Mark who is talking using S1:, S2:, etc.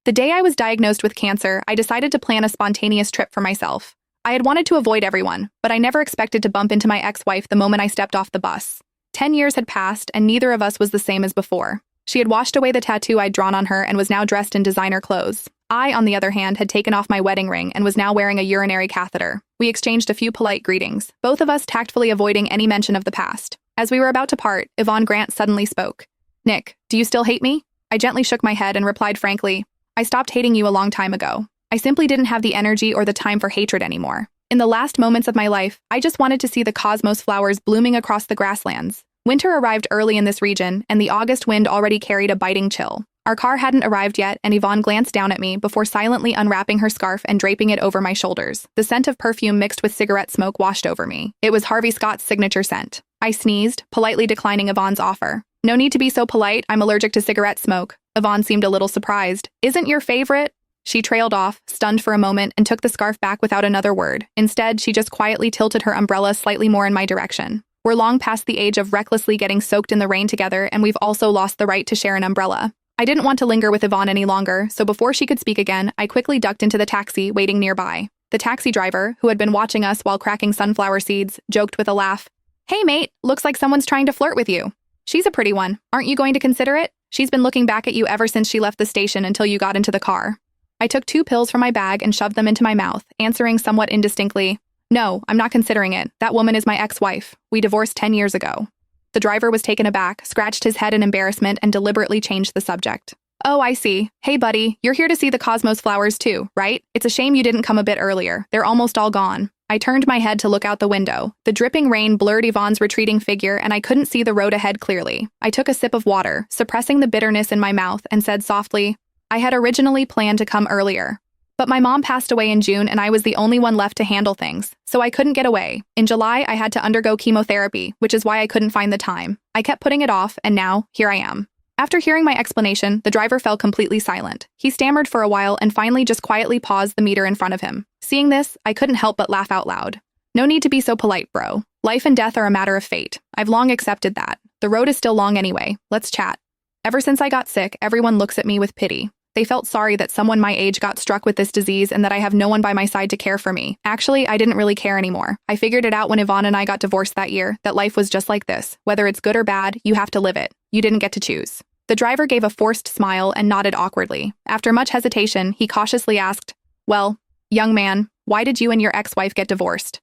S1: The day I was diagnosed with cancer, I decided to plan a spontaneous trip for myself. I had wanted to avoid everyone, but I never expected to bump into my ex-wife the moment I stepped off the bus. 10 years had passed, and neither of us was the same as before. She had washed away the tattoo I'd drawn on her and was now dressed in designer clothes. I, on the other hand, had taken off my wedding ring and was now wearing a urinary catheter. We exchanged a few polite greetings, both of us tactfully avoiding any mention of the past. As we were about to part, Yvonne Grant suddenly spoke. "Nick, do you still hate me?" I gently shook my head and replied frankly, "I stopped hating you a long time ago. I simply didn't have the energy or the time for hatred anymore. In the last moments of my life, I just wanted to see the cosmos flowers blooming across the grasslands." Winter arrived early in this region, and the August wind already carried a biting chill. Our car hadn't arrived yet, and Yvonne glanced down at me before silently unwrapping her scarf and draping it over my shoulders. The scent of perfume mixed with cigarette smoke washed over me. It was Harvey Scott's signature scent. I sneezed, politely declining Yvonne's offer. "No need to be so polite, I'm allergic to cigarette smoke." Yvonne seemed a little surprised. "Isn't your favorite?" She trailed off, stunned for a moment, and took the scarf back without another word. Instead, she just quietly tilted her umbrella slightly more in my direction. We're long past the age of recklessly getting soaked in the rain together, and we've also lost the right to share an umbrella. I didn't want to linger with Yvonne any longer, so before she could speak again, I quickly ducked into the taxi waiting nearby. The taxi driver, who had been watching us while cracking sunflower seeds, joked with a laugh. "Hey mate, looks like someone's trying to flirt with you. She's a pretty one. Aren't you going to consider it? She's been looking back at you ever since she left the station until you got into the car." I took 2 pills from my bag and shoved them into my mouth, answering somewhat indistinctly, "No, I'm not considering it. That woman is my ex-wife. We divorced 10 years ago." The driver was taken aback, scratched his head in embarrassment, and deliberately changed the subject. "Oh, I see. Hey buddy, you're here to see the cosmos flowers too, right? It's a shame you didn't come a bit earlier. They're almost all gone." I turned my head to look out the window. The dripping rain blurred Yvonne's retreating figure, and I couldn't see the road ahead clearly. I took a sip of water, suppressing the bitterness in my mouth, and said softly, "I had originally planned to come earlier. But my mom passed away in June and I was the only one left to handle things, so I couldn't get away. In July, I had to undergo chemotherapy, which is why I couldn't find the time. I kept putting it off, and now, here I am." After hearing my explanation, the driver fell completely silent. He stammered for a while and finally just quietly paused the meter in front of him. Seeing this, I couldn't help but laugh out loud. "No need to be so polite, bro. Life and death are a matter of fate. I've long accepted that. The road is still long anyway. Let's chat." Ever since I got sick, everyone looks at me with pity. They felt sorry that someone my age got struck with this disease and that I have no one by my side to care for me. Actually, I didn't really care anymore. I figured it out when Yvonne and I got divorced that year, that life was just like this. Whether it's good or bad, you have to live it. You didn't get to choose. The driver gave a forced smile and nodded awkwardly. After much hesitation, he cautiously asked, "Well, young man, why did you and your ex-wife get divorced?"